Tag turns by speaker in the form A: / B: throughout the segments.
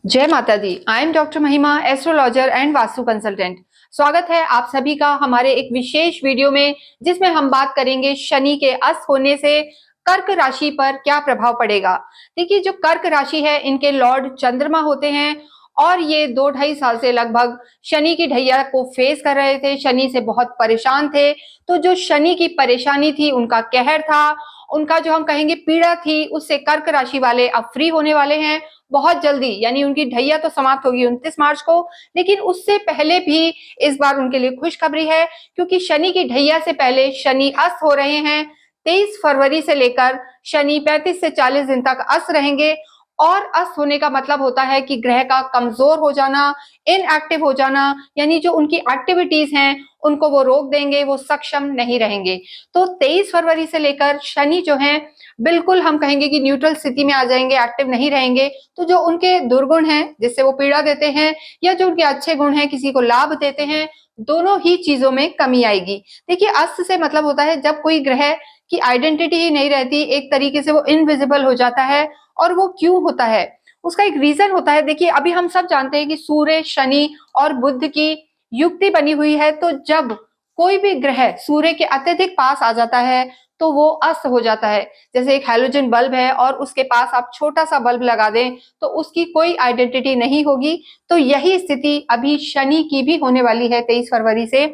A: जय माता दी। I am doctor महिमा, एस्ट्रोलॉजर एंड वास्तु कंसल्टेंट। स्वागत है आप सभी का हमारे एक विशेष वीडियो में, जिसमें हम बात करेंगे शनि के अस्त होने से कर्क राशि पर क्या प्रभाव पड़ेगा। देखिए, जो कर्क राशि है, इनके लॉर्ड चंद्रमा होते हैं और ये 2-2.5 साल से लगभग शनि की ढैया को फेस कर रहे थे। शनि से बहुत परेशान थे। तो जो शनि की परेशानी थी, उनका कहर था, उनका जो हम कहेंगे पीड़ा थी, उससे कर्क राशि वाले अब फ्री होने वाले हैं बहुत जल्दी। यानी उनकी ढैया तो समाप्त होगी 29 मार्च को, लेकिन उससे पहले भी इस बार उनके लिए खुशखबरी है, क्योंकि शनि की ढैया से पहले शनि अस्त हो रहे हैं। 23 फरवरी से लेकर शनि 35 से 40 दिन तक अस्त रहेंगे। और अस्त होने का मतलब होता है कि ग्रह का कमजोर हो जाना, इनएक्टिव हो जाना, यानी जो उनकी एक्टिविटीज हैं उनको वो रोक देंगे, वो सक्षम नहीं रहेंगे। तो 23 फरवरी से लेकर शनि जो है, बिल्कुल हम कहेंगे कि न्यूट्रल स्थिति में आ जाएंगे, एक्टिव नहीं रहेंगे। तो जो उनके दुर्गुण हैं, जिससे वो पीड़ा देते हैं, या जो उनके अच्छे गुण हैं, किसी को लाभ देते हैं, दोनों ही चीजों में कमी आएगी। देखिए, अस्त से मतलब होता है जब कोई ग्रह की आइडेंटिटी ही नहीं रहती, एक तरीके से वो इनविजिबल हो जाता है। और वो क्यों होता है, उसका एक रीजन होता है। देखिए, अभी हम सब जानते हैं कि सूर्य, शनि और बुध की युक्ति बनी हुई है। तो जब कोई भी ग्रह सूर्य के अत्यधिक पास आ जाता है, तो वो अस्त हो जाता है। जैसे एक हैलोजन बल्ब है और उसके पास आप छोटा सा बल्ब लगा दें, तो उसकी कोई आइडेंटिटी नहीं होगी। तो यही स्थिति अभी शनि की भी होने वाली है 23 फरवरी से,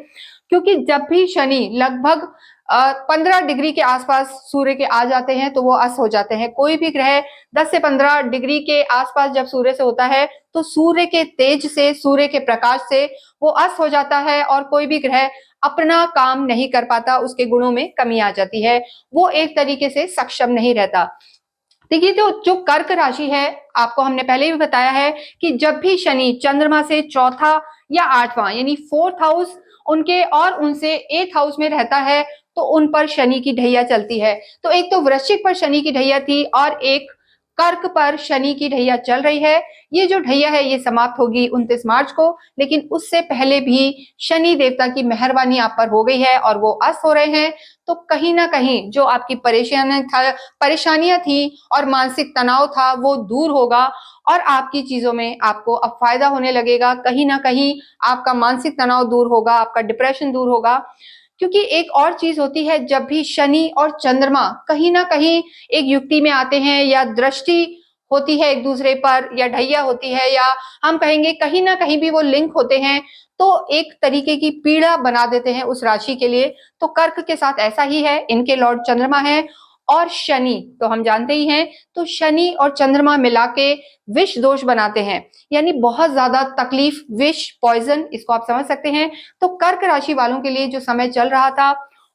A: क्योंकि जब भी शनि लगभग 15 डिग्री के आसपास सूर्य के आ जाते हैं, तो वो अस्त हो जाते हैं। कोई भी ग्रह 10 से 15 डिग्री के आसपास जब सूर्य से होता है, तो सूर्य के तेज से, सूर्य के प्रकाश से वो अस्त हो जाता है और कोई भी ग्रह अपना काम नहीं कर पाता, उसके गुणों में कमी आ जाती है, वो एक तरीके से सक्षम नहीं रहता। देखिए, तो जो कर्क राशि है, आपको हमने पहले भी बताया है कि जब भी शनि चंद्रमा से चौथा या आठवां यानी फोर्थ हाउस उनके और उनसे एथ हाउस में रहता है, तो उन पर शनि की ढैया चलती है। तो एक तो वृश्चिक पर शनि की ढैया थी और एक कर्क पर शनि की ढैया चल रही है। ये जो ढैया है, ये समाप्त होगी 29 मार्च को, लेकिन उससे पहले भी शनि देवता की मेहरबानी आप पर हो गई है और वो अस्त हो रहे हैं। तो कहीं ना कहीं जो आपकी परेशानियां थी और मानसिक तनाव था, वो दूर होगा और आपकी चीजों में आपको अब फायदा होने लगेगा। कहीं ना कहीं आपका मानसिक तनाव दूर होगा, आपका डिप्रेशन दूर होगा। क्योंकि एक और चीज होती है, जब भी शनि और चंद्रमा कहीं ना कहीं एक युक्ति में आते हैं, या दृष्टि होती है एक दूसरे पर, या ढैया होती है, या हम कहेंगे कहीं ना कहीं भी वो लिंक होते हैं, तो एक तरीके की पीड़ा बना देते हैं उस राशि के लिए। तो कर्क के साथ ऐसा ही है, इनके लॉर्ड चंद्रमा है और शनि तो हम जानते ही हैं। तो शनि और चंद्रमा मिला के विष दोष बनाते हैं, यानी बहुत ज्यादा तकलीफ, विष, पॉइजन, इसको आप समझ सकते हैं। तो कर्क राशि वालों के लिए जो समय चल रहा था,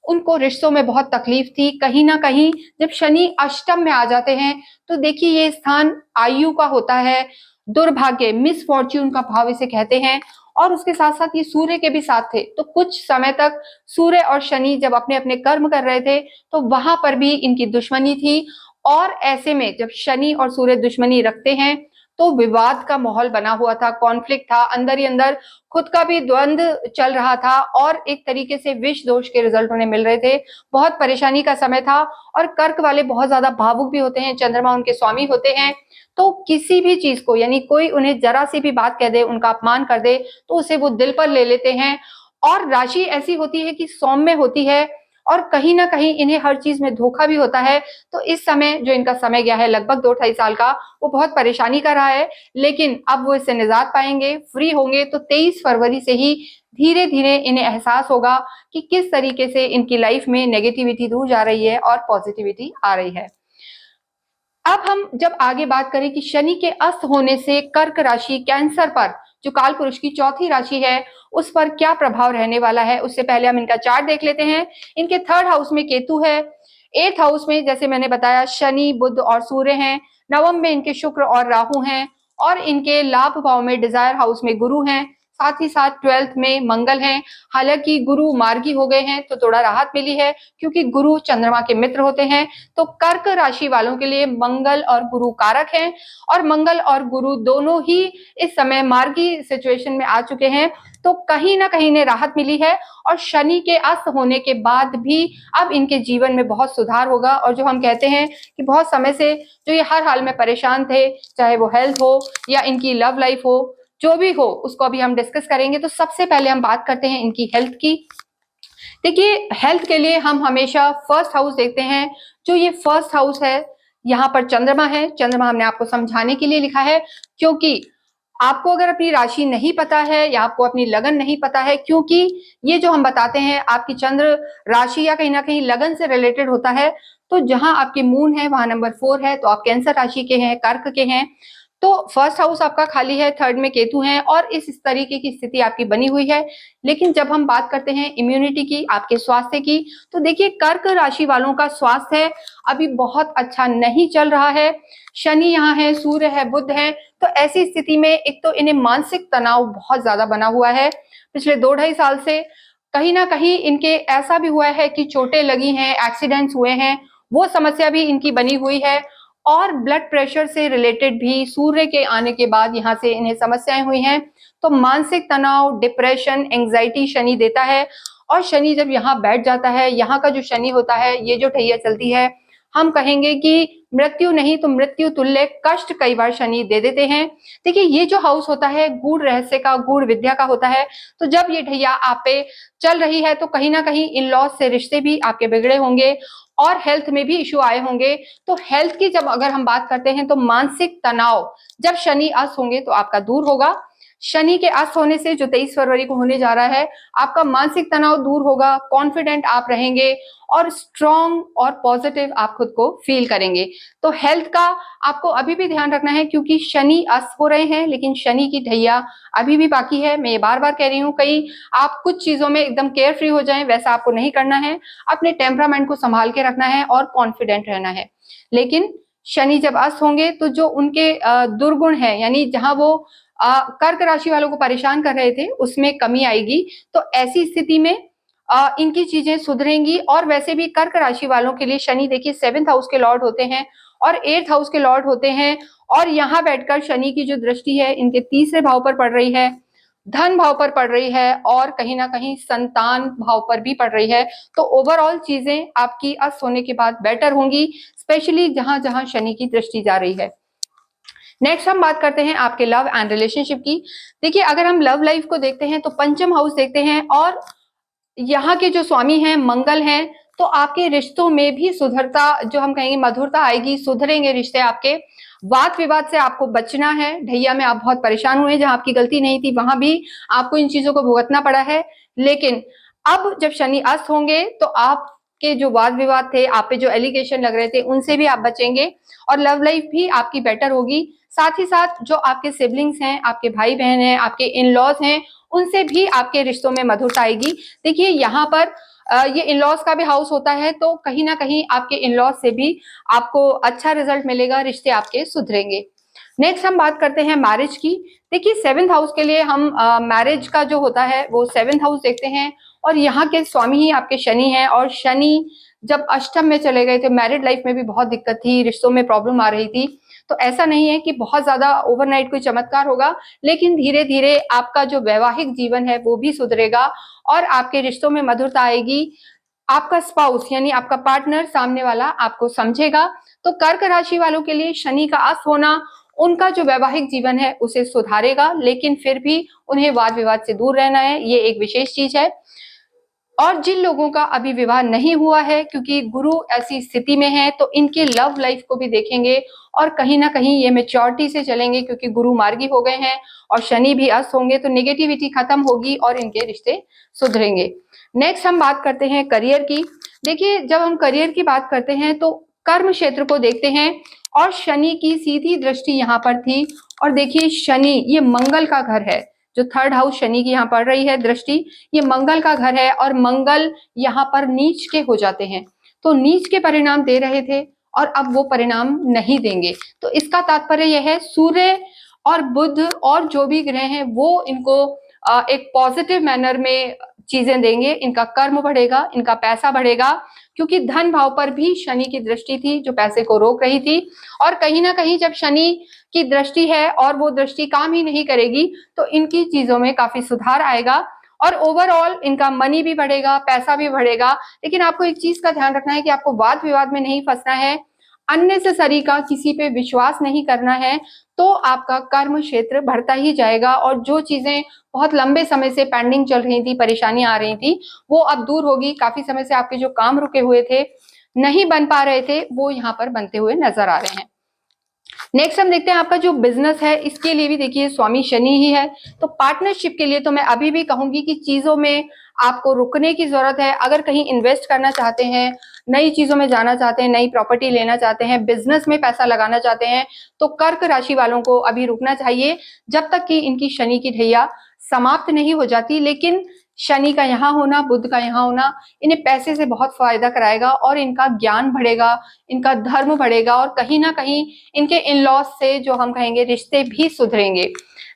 A: उनको रिश्तों में बहुत तकलीफ थी। कहीं ना कहीं जब शनि अष्टम में आ जाते हैं, तो देखिए ये स्थान आयु का होता है, दुर्भाग्य, मिसफॉर्च्यून का भाव इसे कहते हैं। और उसके साथ साथ ये सूर्य के भी साथ थे, तो कुछ समय तक सूर्य और शनि जब अपने अपने कर्म कर रहे थे, तो वहां पर भी इनकी दुश्मनी थी। और ऐसे में जब शनि और सूर्य दुश्मनी रखते हैं, तो विवाद का माहौल बना हुआ था, कॉन्फ्लिक्ट था, अंदर ही अंदर खुद का भी द्वंद्व चल रहा था और एक तरीके से विष दोष के रिजल्ट उन्हें मिल रहे थे। बहुत परेशानी का समय था। और कर्क वाले बहुत ज्यादा भावुक भी होते हैं, चंद्रमा उनके स्वामी होते हैं। तो किसी भी चीज को, यानी कोई उन्हें जरा सी भी बात कह दे, उनका अपमान कर दे, तो उसे वो दिल पर ले लेते हैं। और राशि ऐसी होती है कि सौम्य होती है और कहीं ना कहीं इन्हें हर चीज में धोखा भी होता है। तो इस समय जो इनका समय गया है लगभग 2-2.5 साल का, वो बहुत परेशानी का रहा है, लेकिन अब वो इससे निजात पाएंगे, फ्री होंगे। तो 23 फरवरी से ही धीरे धीरे इन्हें एहसास होगा कि किस तरीके से इनकी लाइफ में नेगेटिविटी दूर जा रही है और पॉजिटिविटी आ रही है। अब हम जब आगे बात करें कि शनि के अस्त होने से कर्क राशि, कैंसर पर, जो काल पुरुष की चौथी राशि है, उस पर क्या प्रभाव रहने वाला है, उससे पहले हम इनका चार्ट देख लेते हैं। इनके थर्ड हाउस में केतु है, एट्थ हाउस में जैसे मैंने बताया शनि, बुध और सूर्य हैं, नवम में इनके शुक्र और राहु हैं, और इनके लाभ भाव में डिजायर हाउस में गुरु हैं, साथ ही साथ 12th में मंगल हैं। हालांकि गुरु मार्गी हो गए हैं तो थोड़ा राहत मिली है क्योंकि गुरु चंद्रमा के मित्र होते हैं। तो कर्क राशि वालों के लिए मंगल और गुरु कारक हैं और मंगल और गुरु दोनों ही इस समय मार्गी सिचुएशन में आ चुके हैं। तो कहीं ना कहीं इन्हें राहत मिली है और शनि के अस्त होने के बाद भी अब इनके जीवन में बहुत सुधार होगा। और जो हम कहते हैं कि बहुत समय से जो ये हर हाल में परेशान थे, चाहे वो हेल्थ हो या इनकी लव लाइफ हो, जो भी हो उसको अभी हम डिस्कस करेंगे। तो सबसे पहले हम बात करते हैं इनकी हेल्थ की। देखिए, हेल्थ के लिए हम हमेशा फर्स्ट हाउस देखते हैं। जो ये फर्स्ट हाउस है, यहाँ पर चंद्रमा है। चंद्रमा हमने आपको समझाने के लिए लिखा है क्योंकि आपको अगर अपनी राशि नहीं पता है या आपको अपनी लगन नहीं पता है, क्योंकि ये जो हम बताते हैं आपकी चंद्र राशि या कहीं ना कहीं लगन से रिलेटेड होता है। तो जहां आपके मून है वहां नंबर 4 है, तो आप कैंसर राशि के हैं, कर्क के हैं। तो फर्स्ट हाउस आपका खाली है, थर्ड में केतु हैं और इस तरीके की स्थिति आपकी बनी हुई है। लेकिन जब हम बात करते हैं इम्यूनिटी की, आपके स्वास्थ्य की, तो देखिए कर्क राशि वालों का स्वास्थ्य अभी बहुत अच्छा नहीं चल रहा है। शनि यहाँ है, सूर्य है, बुध है। तो ऐसी स्थिति में एक तो इन्हें मानसिक तनाव बहुत ज्यादा बना हुआ है। पिछले 2-2.5 साल से कहीं ना कहीं इनके ऐसा भी हुआ है कि चोटें लगी हैं, एक्सीडेंट्स हुए हैं, वो समस्या भी इनकी बनी हुई है। और ब्लड प्रेशर से रिलेटेड भी सूर्य के आने के बाद यहाँ से इन्हें समस्याएं हुई हैं। तो मानसिक तनाव, डिप्रेशन, एंग्जाइटी शनि देता है। और शनि जब यहाँ बैठ जाता है, यहाँ का जो शनि होता है, ये जो ठैया चलती है, हम कहेंगे कि मृत्यु नहीं तो मृत्यु तुल्य कष्ट कई बार शनि दे देते हैं। देखिए, ये जो हाउस होता है गूढ़ रहस्य का, गूढ़ विद्या का होता है। तो जब ये ढैया आप पे चल रही है तो कहीं ना कहीं इन लॉज से रिश्ते भी आपके बिगड़े होंगे और हेल्थ में भी इश्यू आए होंगे। तो हेल्थ की जब अगर हम बात करते हैं तो मानसिक तनाव जब शनि अस्त होंगे तो आपका दूर होगा। शनि के अस्त होने से जो 23 फरवरी को होने जा रहा है, आपका मानसिक तनाव दूर होगा, कॉन्फिडेंट आप रहेंगे और स्ट्रॉन्ग और पॉजिटिव आप खुद को फील करेंगे। तो हेल्थ का आपको अभी भी ध्यान रखना है क्योंकि शनि अस्त हो रहे हैं लेकिन शनि की ढैया अभी भी बाकी है। मैं ये बार बार कह रही हूँ, कहीं आप कुछ चीजों में एकदम केयर फ्री हो जाएं, वैसा आपको नहीं करना है। अपने टेम्परामेंट को संभाल के रखना है और कॉन्फिडेंट रहना है। लेकिन शनि जब अस्त होंगे तो जो उनके दुर्गुण है, यानी जहां वो कर्क राशि वालों को परेशान कर रहे थे, उसमें कमी आएगी। तो ऐसी स्थिति में इनकी चीजें सुधरेंगी। और वैसे भी कर्क राशि वालों के लिए शनि देखिए 7th हाउस के लॉर्ड होते हैं और 8th हाउस के लॉर्ड होते हैं। और यहाँ बैठकर शनि की जो दृष्टि है इनके तीसरे भाव पर पड़ रही है, धन भाव पर पड़ रही है और कहीं ना कहीं संतान भाव पर भी पड़ रही है। तो ओवरऑल चीजें आपकी अस्त होने के बाद बेटर होंगी, स्पेशली जहां जहां शनि की दृष्टि जा रही है। नेक्स्ट हम बात करते हैं आपके लव एंड रिलेशनशिप की। देखिए, अगर हम लव लाइफ को देखते हैं तो पंचम हाउस देखते हैं और यहाँ के जो स्वामी हैं मंगल हैं। तो आपके रिश्तों में भी सुधरता, जो हम कहेंगे मधुरता आएगी, सुधरेंगे रिश्ते आपके। वाद विवाद से आपको बचना है। ढैया में आप बहुत परेशान हुए, जहां आपकी गलती नहीं थी वहां भी आपको इन चीजों को भुगतना पड़ा है। लेकिन अब जब शनि अस्त होंगे तो आपके जो वाद विवाद थे, आप पे जो एलिगेशन लग रहे थे, उनसे भी आप बचेंगे और लव लाइफ भी आपकी बेटर होगी। साथ ही साथ जो आपके सिबलिंग्स हैं, आपके भाई बहन हैं, आपके इन लॉज हैं, उनसे भी आपके रिश्तों में मधुरता आएगी। देखिए, यहाँ पर ये इन लॉज का भी हाउस होता है तो कहीं ना कहीं आपके इन लॉज से भी आपको अच्छा रिजल्ट मिलेगा, रिश्ते आपके सुधरेंगे। नेक्स्ट हम बात करते हैं मैरिज की। देखिए, 7th हाउस के लिए हम मैरिज का जो होता है वो 7th हाउस देखते हैं और यहाँ के स्वामी ही आपके शनि हैं। और शनि जब अष्टम में चले गए थे, मैरिड लाइफ में भी बहुत दिक्कत थी, रिश्तों में प्रॉब्लम आ रही थी। तो ऐसा नहीं है कि बहुत ज्यादा ओवरनाइट कोई चमत्कार होगा, लेकिन धीरे धीरे आपका जो वैवाहिक जीवन है वो भी सुधरेगा और आपके रिश्तों में मधुरता आएगी। आपका स्पाउस यानी आपका पार्टनर सामने वाला आपको समझेगा। तो कर्क राशि वालों के लिए शनि का अस्त होना उनका जो वैवाहिक जीवन है उसे सुधारेगा, लेकिन फिर भी उन्हें वाद विवाद से दूर रहना है, ये एक विशेष चीज है। और जिन लोगों का अभी विवाह नहीं हुआ है, क्योंकि गुरु ऐसी स्थिति में है, तो इनके लव लाइफ को भी देखेंगे और कहीं ना कहीं ये मेच्योरिटी से चलेंगे क्योंकि गुरु मार्गी हो गए हैं और शनि भी अस्त होंगे। तो नेगेटिविटी खत्म होगी और इनके रिश्ते सुधरेंगे। नेक्स्ट हम बात करते हैं करियर की। देखिए, जब हम करियर की बात करते हैं तो कर्म क्षेत्र को देखते हैं और शनि की सीधी दृष्टि यहाँ पर थी। और देखिए, शनि ये मंगल का घर है, जो 3rd हाउस शनि की यहाँ पड़ रही है दृष्टि, ये मंगल का घर है और मंगल यहाँ पर नीच के हो जाते हैं। तो नीच के परिणाम दे रहे थे और अब वो परिणाम नहीं देंगे। तो इसका तात्पर्य यह है सूर्य और बुध और जो भी ग्रह हैं वो इनको एक पॉजिटिव मैनर में चीजें देंगे, इनका कर्म बढ़ेगा, इनका पैसा बढ़ेगा, क्योंकि धन भाव पर भी शनि की दृष्टि थी जो पैसे को रोक रही थी। और कहीं ना कहीं जब शनि की दृष्टि है और वो दृष्टि काम ही नहीं करेगी तो इनकी चीजों में काफी सुधार आएगा और ओवरऑल इनका मनी भी बढ़ेगा, पैसा भी बढ़ेगा। लेकिन आपको एक चीज का ध्यान रखना है कि आपको वाद विवाद में नहीं फंसना है, अननेसेसरी का किसी पे विश्वास नहीं करना है, तो आपका कर्म क्षेत्र बढ़ता ही जाएगा और जो चीजें बहुत लंबे समय से पेंडिंग चल रही थी, परेशानी आ रही थी, वो अब दूर होगी। काफी समय से आपके जो काम रुके हुए थे, नहीं बन पा रहे थे, वो यहाँ पर बनते हुए नजर आ रहे हैं। नेक्स्ट हम देखते हैं आपका जो बिजनेस है, इसके लिए भी देखिए स्वामी शनि ही है। तो पार्टनरशिप के लिए तो मैं अभी भी कहूंगी कि चीजों में आपको रुकने की जरूरत है। अगर कहीं इन्वेस्ट करना चाहते हैं, नई चीजों में जाना चाहते हैं, नई प्रॉपर्टी लेना चाहते हैं, बिजनेस में पैसा लगाना चाहते हैं, तो कर्क राशि वालों को अभी रुकना चाहिए जब तक कि इनकी शनि की ढैया समाप्त नहीं हो जाती। लेकिन शनि का यहाँ होना, बुध का यहाँ होना इन्हें पैसे से बहुत फायदा कराएगा और इनका ज्ञान बढ़ेगा, इनका धर्म बढ़ेगा और कहीं ना कहीं इनके इन लॉज से जो हम कहेंगे रिश्ते भी सुधरेंगे।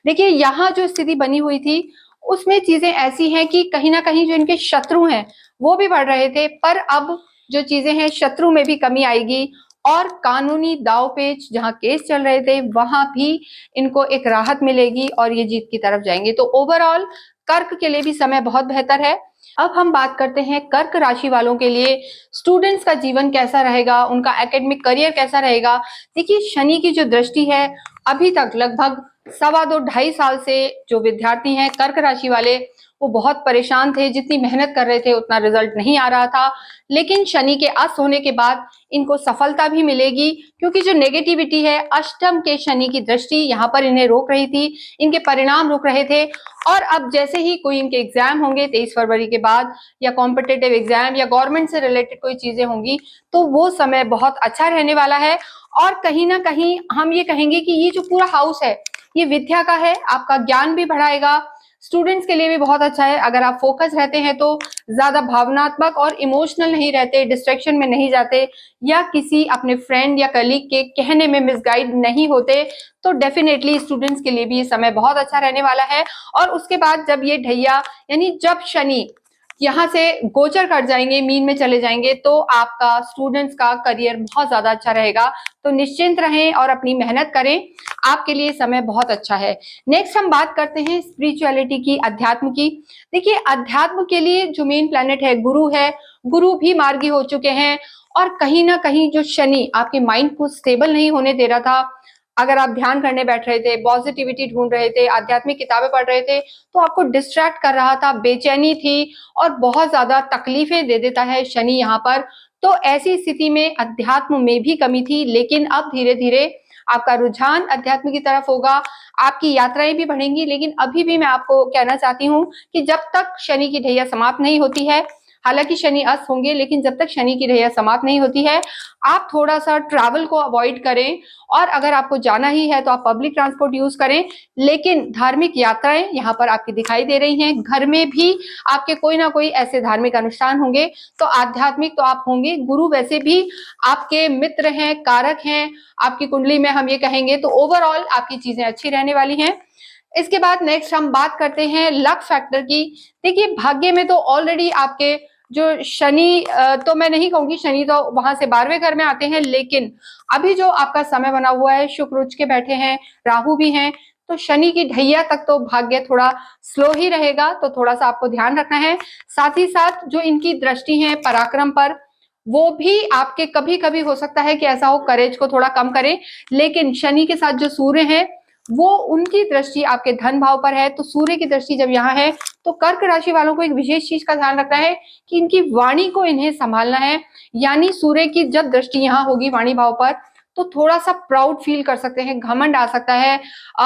A: देखिए यहाँ जो स्थिति बनी हुई थी उसमें चीजें ऐसी हैं कि कहीं ना कहीं जो इनके शत्रु हैं वो भी बढ़ रहे थे, पर अब जो चीजें हैं शत्रु में भी कमी आएगी और कानूनी दाव पेच जहां केस चल रहे थे वहां भी इनको एक राहत मिलेगी और ये जीत की तरफ जाएंगे। तो ओवरऑल कर्क के लिए भी समय बहुत बेहतर है। अब हम बात करते हैं कर्क राशि वालों के लिए स्टूडेंट्स का जीवन कैसा रहेगा, उनका एकेडमिक करियर कैसा रहेगा। देखिए शनि की जो दृष्टि है, अभी तक लगभग 2.5 से जो विद्यार्थी हैं कर्क राशि वाले वो बहुत परेशान थे, जितनी मेहनत कर रहे थे उतना रिजल्ट नहीं आ रहा था। लेकिन शनि के अस्त होने के बाद इनको सफलता भी मिलेगी, क्योंकि जो नेगेटिविटी है, अष्टम के शनि की दृष्टि यहाँ पर इन्हें रोक रही थी, इनके परिणाम रुक रहे थे। और अब जैसे ही कोई इनके एग्जाम होंगे 23 फरवरी के बाद, या कॉम्पिटेटिव एग्जाम या गवर्नमेंट से रिलेटेड कोई चीजें होंगी, तो वो समय बहुत अच्छा रहने वाला है। और कहीं ना कहीं हम ये कहेंगे कि ये जो पूरा हाउस है ये विद्या का है, आपका ज्ञान भी बढ़ाएगा। स्टूडेंट्स के लिए भी बहुत अच्छा है। अगर आप फोकस रहते हैं तो ज्यादा भावनात्मक और इमोशनल नहीं रहते, डिस्ट्रैक्शन में नहीं जाते, या किसी अपने फ्रेंड या कलीग के कहने में मिसगाइड नहीं होते, तो डेफिनेटली स्टूडेंट्स के लिए भी ये समय बहुत अच्छा रहने वाला है। और उसके बाद जब ये ढैया यानी जब शनि यहाँ से गोचर कर जाएंगे, मीन में चले जाएंगे, तो आपका स्टूडेंट्स का करियर बहुत ज्यादा अच्छा रहेगा। तो निश्चिंत रहें और अपनी मेहनत करें, आपके लिए समय बहुत अच्छा है। नेक्स्ट हम बात करते हैं स्पिरिचुअलिटी की, अध्यात्म की। देखिए अध्यात्म के लिए जो मेन प्लैनेट है गुरु है, गुरु भी मार्गी हो चुके हैं और कहीं ना कहीं जो शनि आपके माइंड को स्टेबल नहीं होने दे रहा था, अगर आप ध्यान करने बैठ रहे थे, पॉजिटिविटी ढूंढ रहे थे, आध्यात्मिक किताबें पढ़ रहे थे, तो आपको डिस्ट्रैक्ट कर रहा था, बेचैनी थी और बहुत ज्यादा तकलीफें दे देता है शनि यहाँ पर। तो ऐसी स्थिति में अध्यात्म में भी कमी थी, लेकिन अब धीरे धीरे आपका रुझान अध्यात्म की तरफ होगा, आपकी यात्राएं भी बढ़ेंगी। लेकिन अभी भी मैं आपको कहना चाहती हूँ कि जब तक शनि की ढैया समाप्त नहीं होती है, हालांकि शनि अस्त होंगे, लेकिन जब तक शनि की ढैया समाप्त नहीं होती है, आप थोड़ा सा ट्रैवल को अवॉइड करें। और अगर आपको जाना ही है तो आप पब्लिक ट्रांसपोर्ट यूज करें। लेकिन धार्मिक यात्राएं यहाँ पर आपकी दिखाई दे रही हैं, घर में भी आपके कोई ना कोई ऐसे धार्मिक अनुष्ठान होंगे, तो आध्यात्मिक तो आप होंगे। गुरु वैसे भी आपके मित्र हैं, कारक हैं आपकी कुंडली में, हम ये कहेंगे। तो ओवरऑल आपकी चीजें अच्छी रहने वाली हैं। इसके बाद नेक्स्ट हम बात करते हैं लक फैक्टर की। देखिए भाग्य में तो ऑलरेडी आपके जो शनि, तो मैं नहीं कहूंगी, शनि तो वहां से 12वें घर में आते हैं, लेकिन अभी जो आपका समय बना हुआ है, शुक्र उच्च के बैठे हैं, राहु भी हैं, तो शनि की ढैया तक तो भाग्य थोड़ा स्लो ही रहेगा, तो थोड़ा सा आपको ध्यान रखना है। साथ ही साथ जो इनकी दृष्टि है पराक्रम पर, वो भी आपके कभी कभी हो सकता है कि ऐसा हो करेज को थोड़ा कम करे। लेकिन शनि के साथ जो सूर्य है वो उनकी दृष्टि आपके धन भाव पर है, तो सूर्य की दृष्टि जब यहाँ है तो कर्क राशि वालों को एक विशेष चीज का ध्यान रखना है कि इनकी वाणी को इन्हें संभालना है। यानी सूर्य की जब दृष्टि यहाँ होगी वाणी भाव पर, तो थोड़ा सा प्राउड फील कर सकते हैं, घमंड आ सकता है,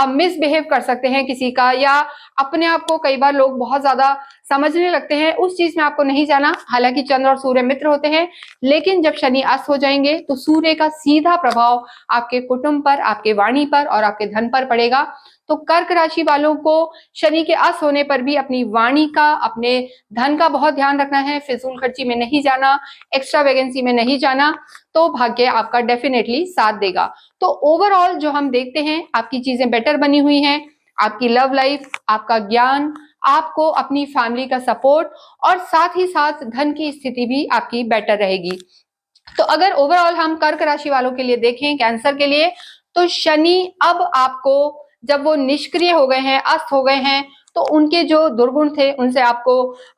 A: मिसबिहेव कर सकते हैं किसी का, या अपने आप को कई बार लोग बहुत ज्यादा समझने लगते हैं। उस चीज में आपको नहीं जाना। हालांकि चंद्र और सूर्य मित्र होते हैं, लेकिन जब शनि अस्त हो जाएंगे तो सूर्य का सीधा प्रभाव आपके कुटुंब पर, आपके वाणी पर और आपके धन पर पड़ेगा। तो कर्क राशि वालों को शनि के अस्त होने पर भी अपनी वाणी का, अपने धन का बहुत ध्यान रखना है। फिजूल खर्ची में नहीं जाना, एक्स्ट्रा वैकेंसी में नहीं जाना, तो भाग्य आपका डेफिनेटली साथ देगा। तो ओवरऑल जो हम देखते हैं आपकी चीजें बेटर बनी हुई हैं, आपकी लव लाइफ, आपका ज्ञान, आपको अपनी फैमिली का सपोर्ट और साथ ही साथ धन की स्थिति भी आपकी बेटर रहेगी। तो अगर ओवरऑल हम कर्क राशि वालों के लिए देखें, कैंसर के लिए, तो शनि अब आपको, जब वो निष्क्रिय हो गए हैं, अस्त हो गए हैं, तो उनके जो दुर्गुण थे उनसे आपको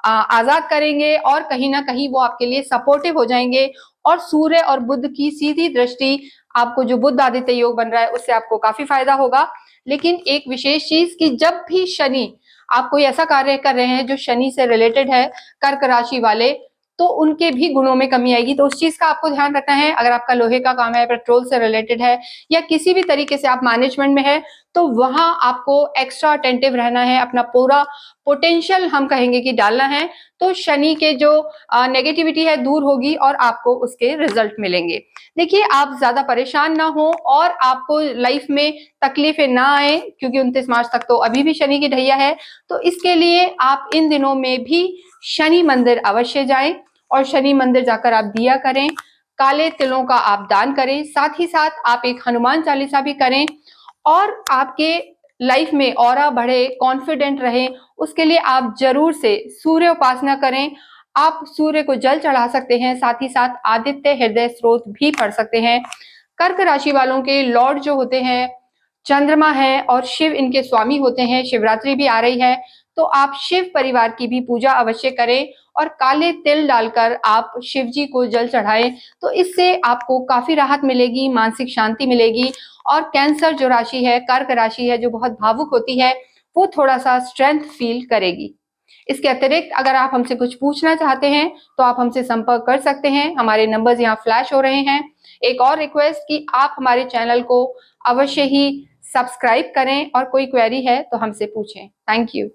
A: आजाद करेंगे और कहीं ना कहीं वो आपके लिए सपोर्टिव हो जाएंगे। और सूर्य और बुध की सीधी दृष्टि, आपको जो बुध आदित्य योग बन रहा है उससे आपको काफी फायदा होगा। लेकिन एक विशेष चीज कि जब भी शनि आप कोई ऐसा कार्य कर रहे हैं जो शनि से रिलेटेड है, कर्क राशि वाले, तो उनके भी गुणों में कमी आएगी। तो उस चीज का आपको ध्यान रखना है। अगर आपका लोहे का काम है, पेट्रोल से रिलेटेड है, या किसी भी तरीके से आप मैनेजमेंट में है, तो वहां आपको एक्स्ट्रा अटेंटिव रहना है, अपना पूरा पोटेंशियल हम कहेंगे कि डालना है। तो शनि के जो नेगेटिविटी है दूर होगी और आपको उसके रिजल्ट मिलेंगे। देखिए, आप ज्यादा परेशान ना हो और आपको लाइफ में तकलीफें ना आए, क्योंकि 29 मार्च तक तो अभी भी शनि की ढैया है। तो इसके लिए आप इन दिनों में भी शनि मंदिर अवश्य जाएं और शनि मंदिर जाकर आप दिया करें, काले तिलों का आप दान करें, साथ ही साथ आप एक हनुमान चालीसा भी करें। और आपके लाइफ में ऑरा बढ़े, कॉन्फिडेंट रहे, उसके लिए आप जरूर से सूर्य उपासना करें। आप सूर्य को जल चढ़ा सकते हैं, साथ ही साथ आदित्य हृदय स्रोत भी पढ़ सकते हैं। कर्क राशि वालों के लॉर्ड जो होते हैं चंद्रमा है और शिव इनके स्वामी होते हैं। शिवरात्रि भी आ रही है, तो आप शिव परिवार की भी पूजा अवश्य करें और काले तिल डालकर आप शिव जी को जल चढ़ाएं। तो इससे आपको काफी राहत मिलेगी, मानसिक शांति मिलेगी। और कैंसर जो राशि है, कर्क राशि है, जो बहुत भावुक होती है, वो थोड़ा सा स्ट्रेंथ फील करेगी। इसके अतिरिक्त अगर आप हमसे कुछ पूछना चाहते हैं तो आप हमसे संपर्क कर सकते हैं। हमारे नंबर्स यहाँ फ्लैश हो रहे हैं। एक और रिक्वेस्ट कि आप हमारे चैनल को अवश्य ही सब्सक्राइब करें और कोई क्वेरी है तो हमसे पूछें। Thank you.